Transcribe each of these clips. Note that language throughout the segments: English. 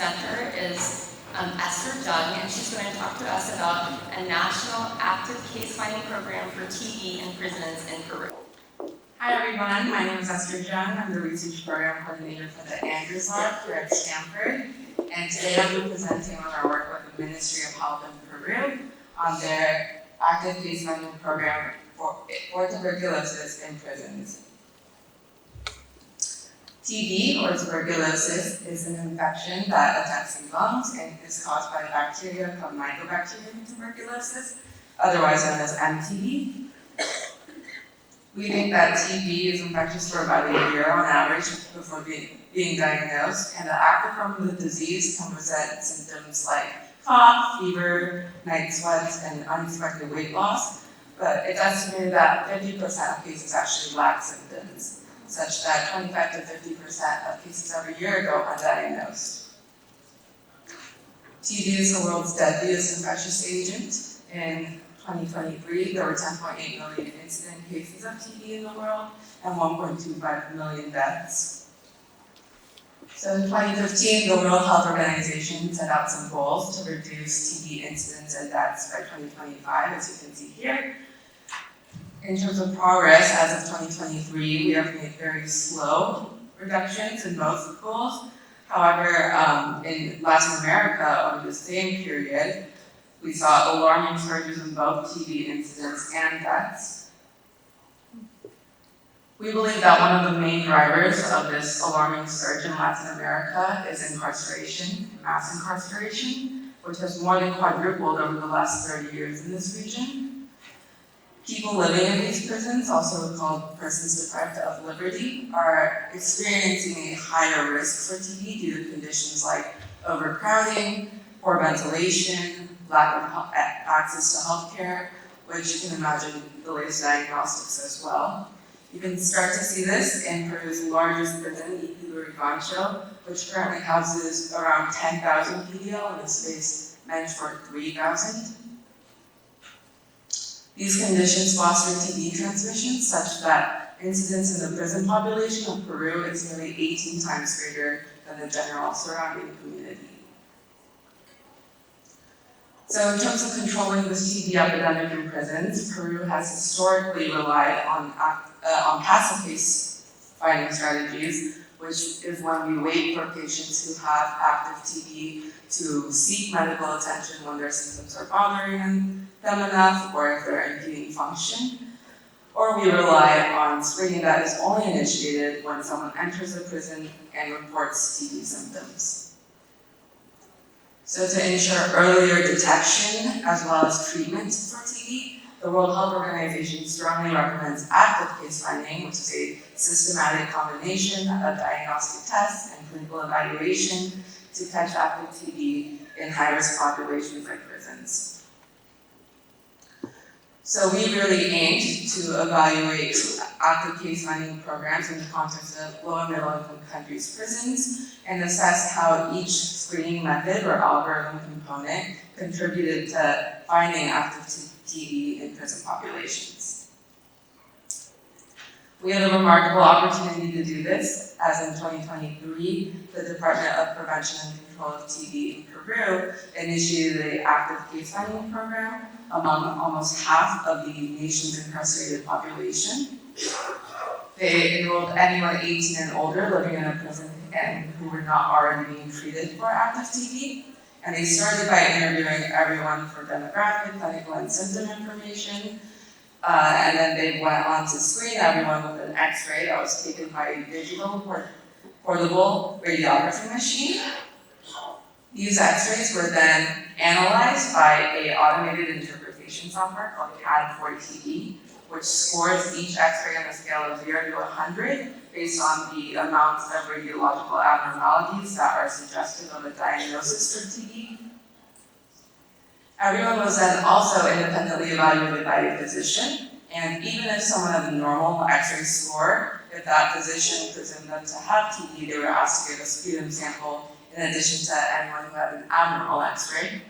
presenter is Esther Jung, and she's going to talk to us about a national active case finding program for TB in prisons in Peru. Hi everyone, my name is Esther Jung. I'm the research program coordinator for the Andrews Lab here at Stanford. And today I'll be presenting on our work with the Ministry of Health in Peru on their active case finding program for tuberculosis in prisons. TB, or tuberculosis, is an infection that attacks the lungs and is caused by a bacteria called Mycobacterium tuberculosis, otherwise known as MTB. We think that TB is infectious for about a year on average before being diagnosed, and the active form of the disease can present symptoms like cough, fever, night sweats, and unexpected weight loss, but it's estimated that 50% of cases actually lack symptoms, such that 25 to 50% of cases every year go undiagnosed. TB is the world's deadliest infectious agent. In 2023, there were 10.8 million incident cases of TB in the world and 1.25 million deaths. So in 2015, the World Health Organization set out some goals to reduce TB incidents and deaths by 2025, as you can see here. In terms of progress, as of 2023, we have made very slow reductions in both goals. However, in Latin America, over the same period, we saw alarming surges in both TB incidents and deaths. We believe that one of the main drivers of this alarming surge in Latin America is incarceration, mass incarceration, which has more than quadrupled over the last 30 years in this region. People living in these prisons, also called persons deprived of liberty, are experiencing a higher risk for TB due to conditions like overcrowding, poor ventilation, lack of access to healthcare, which you can imagine delays diagnostics as well. You can start to see this in Peru's largest prison, Ipilurí, which currently houses around 10,000 PDL in a space meant for 3,000. These conditions foster TB transmission such that incidence in the prison population of Peru is nearly 18 times greater than the general surrounding community. So in terms of controlling this TB epidemic in prisons, Peru has historically relied on passive case finding strategies, which is when we wait for patients who have active TB to seek medical attention when their symptoms are bothering them enough or if they're impeding function. Or we rely on screening that is only initiated when someone enters a prison and reports TB symptoms. So to ensure earlier detection as well as treatment for TB, the World Health Organization strongly recommends active case finding, which is a systematic combination of diagnostic tests and clinical evaluation to catch active TB in high-risk populations like prisons. So we really aimed to evaluate active case finding programs in the context of low and middle income countries' prisons and assess how each screening method or algorithm component contributed to finding active TB in prison populations. We had a remarkable opportunity to do this, as in 2023, the Department of Prevention and Control of TB in Peru initiated the active case finding program among almost half of the nation's incarcerated population. They enrolled anyone 18 and older living in a prison and who were not already being treated for active TB. And they started by interviewing everyone for demographic, clinical, and symptom information. And then they went on to screen everyone with an X-ray that was taken by a digital portable radiography machine. These X-rays were then analyzed by an automated interpretation software called CAD-4TB, which scores each X-ray on a scale of 0 to 100 based on the amount of radiological abnormalities that are suggestive of a diagnosis for TB. Everyone was then also independently evaluated by a physician, and even if someone had a normal X-ray score, if that physician presumed them to have TB, they were asked to give a sputum sample in addition to anyone who had an abnormal X-ray.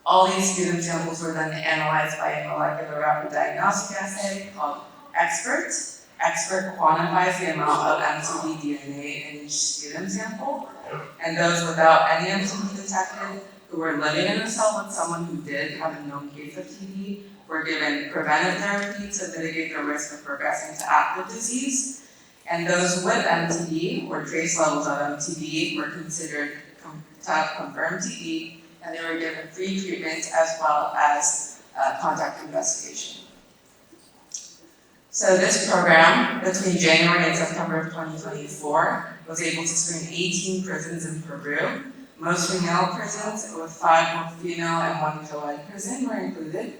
All these sputum samples were then analyzed by a molecular rapid diagnostic assay called EXPERT, expert quantifies the amount of MTB DNA in each sputum sample, and those without any MTB detected who were living in a cell with someone who did have a known case of TB were given preventive therapy to mitigate the risk of progressing to active disease, and those with MTB, or trace levels of MTB, were considered to have confirmed TB, and they were given free treatment as well as contact investigation. So this program, between January and September of 2024, was able to screen 18 prisons in Peru. Mostly male prisons, with 5 female and 1 co-ed prison were included.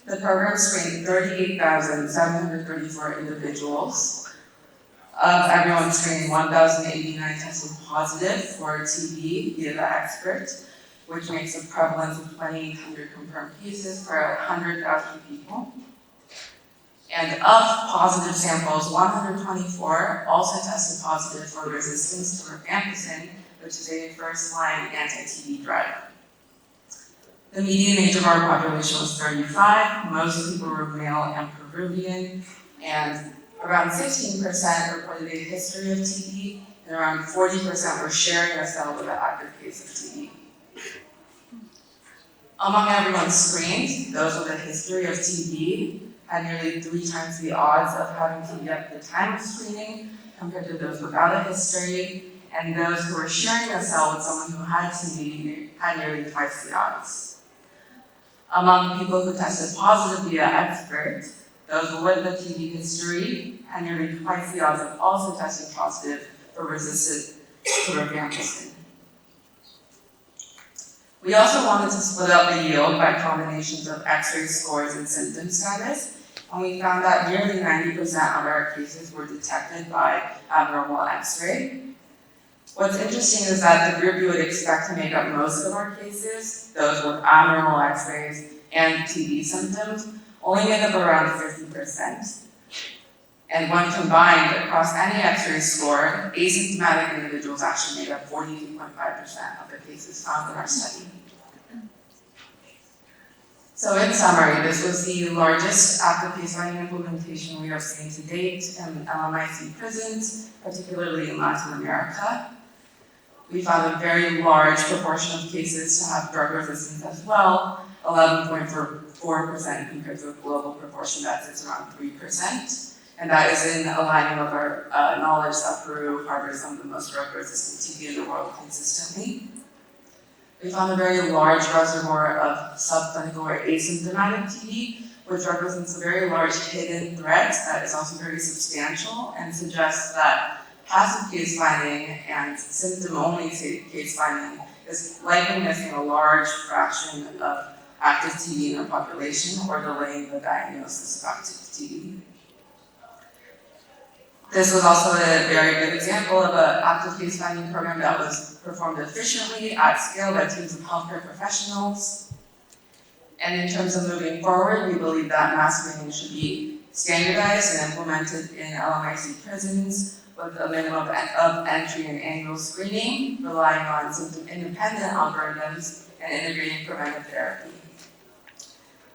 The program screened 38,734 individuals. Of everyone screened, 1,089 tested positive for TB via the expert, which makes a prevalence of 2,800 confirmed cases per 100,000 people. And of positive samples, 124 also tested positive for resistance to rifampicin, which is a first-line anti-TB drug. The median age of our population was 35. Most people were male and Peruvian, and around 16% reported a history of TB, and around 40% were sharing a cell with an active case of TB. Among everyone screened, those with a history of TB had nearly 3 times the odds of having TB at the time of screening compared to those without a history, and those who were sharing a cell with someone who had TB had nearly twice the odds. Among people who tested positive via expert, those with the TB history had nearly twice the odds of also testing positive for resistant to rifampicin. We also wanted to split up the yield by combinations of X-ray scores and symptom status, and we found that nearly 90% of our cases were detected by abnormal X-ray. What's interesting is that the group you would expect to make up most of our cases, those with abnormal X-rays and TB symptoms, only made up around 50%. And when combined across any X-ray score, asymptomatic individuals actually made up 42.5% of the cases found in our study. So in summary, this was the largest active case finding implementation we have seen to date in LMIC prisons, particularly in Latin America. We found a very large proportion of cases to have drug resistance as well, 11.4% compared to a global proportion that sits around 3%. And that is in alignment with our knowledge that Peru harbors some of the most drug-resistant TB in the world consistently. We found a very large reservoir of subclinical or asymptomatic TB, which represents a very large hidden threat that is also very substantial and suggests that passive case finding and symptom-only case finding is likely missing a large fraction of active TB in our population or delaying the diagnosis of active TB. This was also a very good example of an active case finding program that was performed efficiently at scale by teams of healthcare professionals. And in terms of moving forward, we believe that mass screening should be standardized and implemented in LMIC prisons with a minimum of entry and annual screening, relying on symptom-independent algorithms and integrating preventive therapy.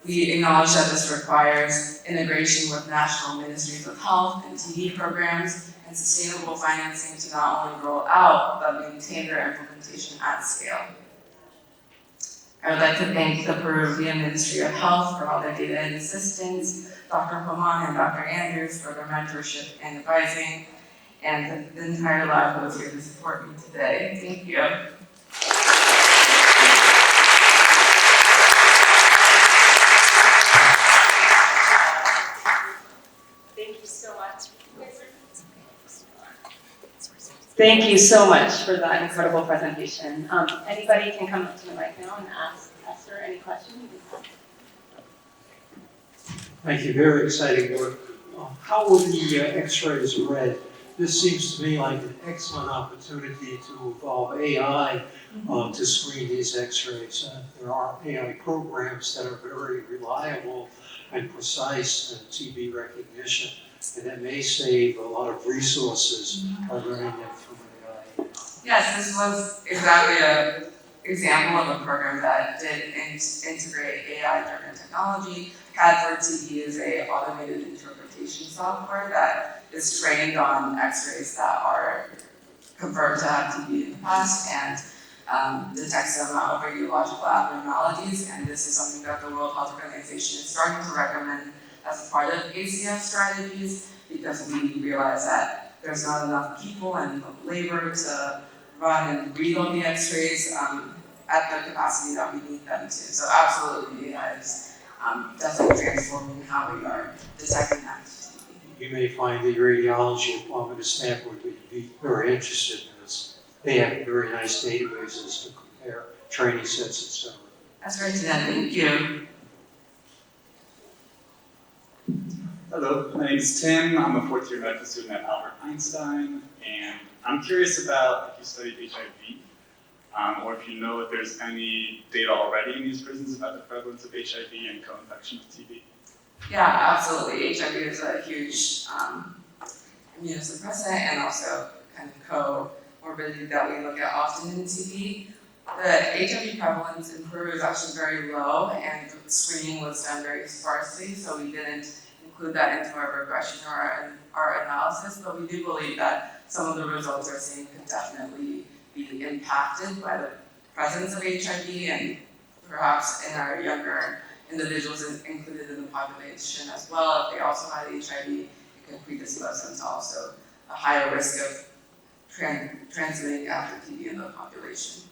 We acknowledge that this requires integration with national ministries of health and TB programs and sustainable financing to not only roll out, but maintain their implementation at scale. I would like to thank the Peruvian Ministry of Health for all their data and assistance, Dr. Roman and Dr. Andrews for their mentorship and advising, and the entire lab who was here to support me today. Thank you. Thank you so much for that incredible presentation. Anybody can come up to the mic now and ask Esther any questions. Thank you, very exciting work. How were the x-rays read? This seems to me like an excellent opportunity to evolve AI to screen these x-rays. There are AI programs that are very reliable and precise in TB recognition, and that may save a lot of resources by learning them from AI. Yes, this was exactly example of a program that did integrate AI-driven technology. CAD for TB is a automated interpretation software that is trained on X-rays that are confirmed to have TB in the past and detects the amount of radiological abnormalities. And this is something that the World Health Organization is starting to recommend as a part of ACF strategies, because we realize that there's not enough people and labor to run and read all the X-rays at the capacity that we need them to. So absolutely, AI is definitely transforming how we are detecting that. You may find the radiology department at Stanford would be very interested in this. They have very nice databases to compare training sets, etc. That's great to know. Thank you. Hello, my name is Tim. I'm a fourth-year medical student at Albert Einstein, and I'm curious about if you studied HIV, or if you know if there's any data already in these prisons about the prevalence of HIV and co-infection with TB. Yeah, absolutely. HIV is a huge immunosuppressant and also kind of comorbidity that we look at often in TB. The HIV prevalence in Peru is actually very low, and the screening was done very sparsely, so we didn't include that into our regression or our analysis, but we do believe that some of the results we're seeing could definitely be impacted by the presence of HIV, and perhaps in our younger individuals included in the population as well. If they also had HIV, it could predispose them to also a higher risk of transmitting active TB in the population.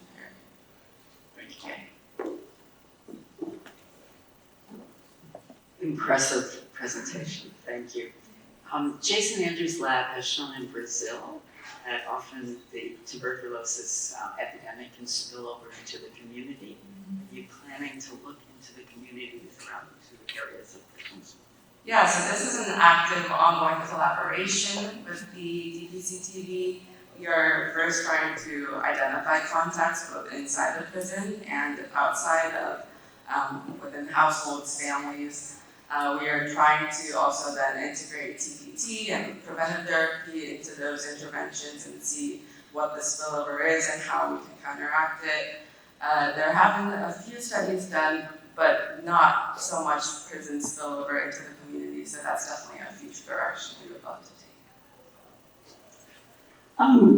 Thank you. Okay. Impressive presentation, thank you. Jason Andrews' lab has shown in Brazil that often the tuberculosis epidemic can spill over into the community. Are you planning to look into the communities around the two areas of prisons? Yeah, so this is an active ongoing collaboration with the DPCTV. We are first trying to identify contacts both inside the prison and outside of within households, families. We are trying to also then integrate TPT and preventive therapy into those interventions and see what the spillover is and how we can counteract it. There have been a few studies done, but not so much prison spillover into the community, so that's definitely a future direction we would love to take.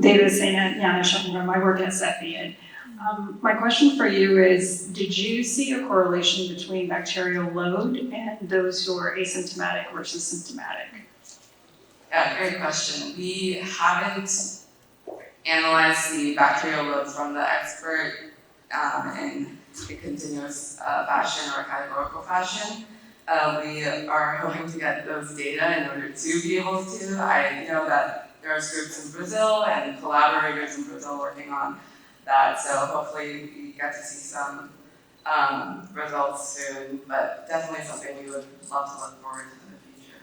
David Saina, Yana Schopenhauer, I work at Cepheid. My question for you is, did you see a correlation between bacterial load and those who are asymptomatic versus symptomatic? Yeah, great question. We haven't analyzed the bacterial load from the expert in a continuous fashion or a categorical fashion. We are hoping to get those data in order to be able to. I know that there are groups in Brazil and collaborators in Brazil working on that, so hopefully we get to see some results soon, but definitely something we would love to look forward to in the future.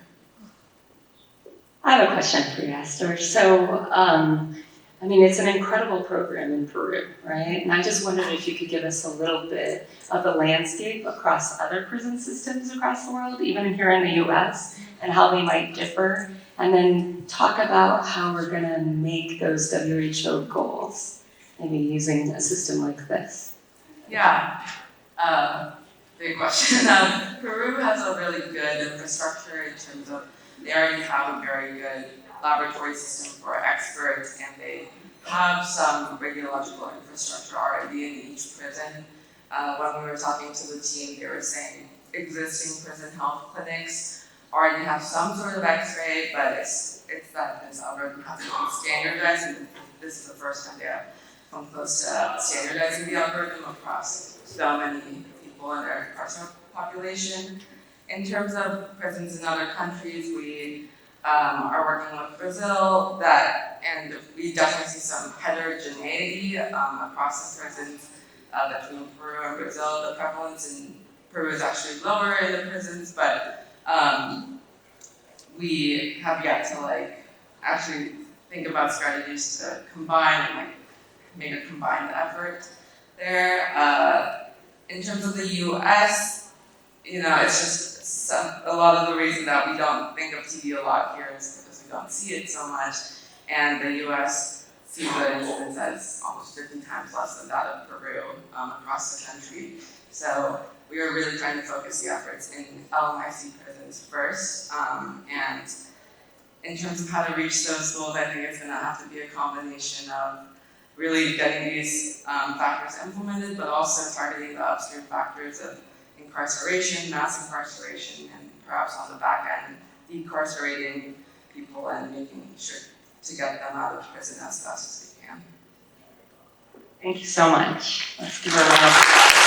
I have a question for you, Esther. So, it's an incredible program in Peru, right? And I just wondered if you could give us a little bit of the landscape across other prison systems across the world, even here in the US, and how they might differ, and then talk about how we're gonna make those WHO goals, maybe using a system like this. Yeah, big question. Peru has a really good infrastructure in terms of they already have a very good laboratory system for experts, and they have some radiological infrastructure already in each prison. When we were talking to the team, they were saying existing prison health clinics already have some sort of X-ray, but it's that this algorithm hasn't been standardized, and this is the first time they have come close to standardizing the algorithm across so many people in their carceral population. In terms of prisons in other countries, we are working with Brazil, and we definitely see some heterogeneity across the prisons between Peru and Brazil. The prevalence in Peru is actually lower in the prisons, but we have yet to actually think about strategies to combine and make a combined effort there. In terms of the US, it's just a lot of the reason that we don't think of TB a lot here is because we don't see it so much, and the US see the incidence as almost 50 times less than that of Peru across the country. So we are really trying to focus the efforts in LMIC prisons first, and in terms of how to reach those goals, I think it's going to have to be a combination of really getting these factors implemented, but also targeting the upstream factors of incarceration, mass incarceration, and perhaps on the back end, decarcerating people and making sure to get them out of prison as fast as we can. Thank you so much. Let's give her a round of applause.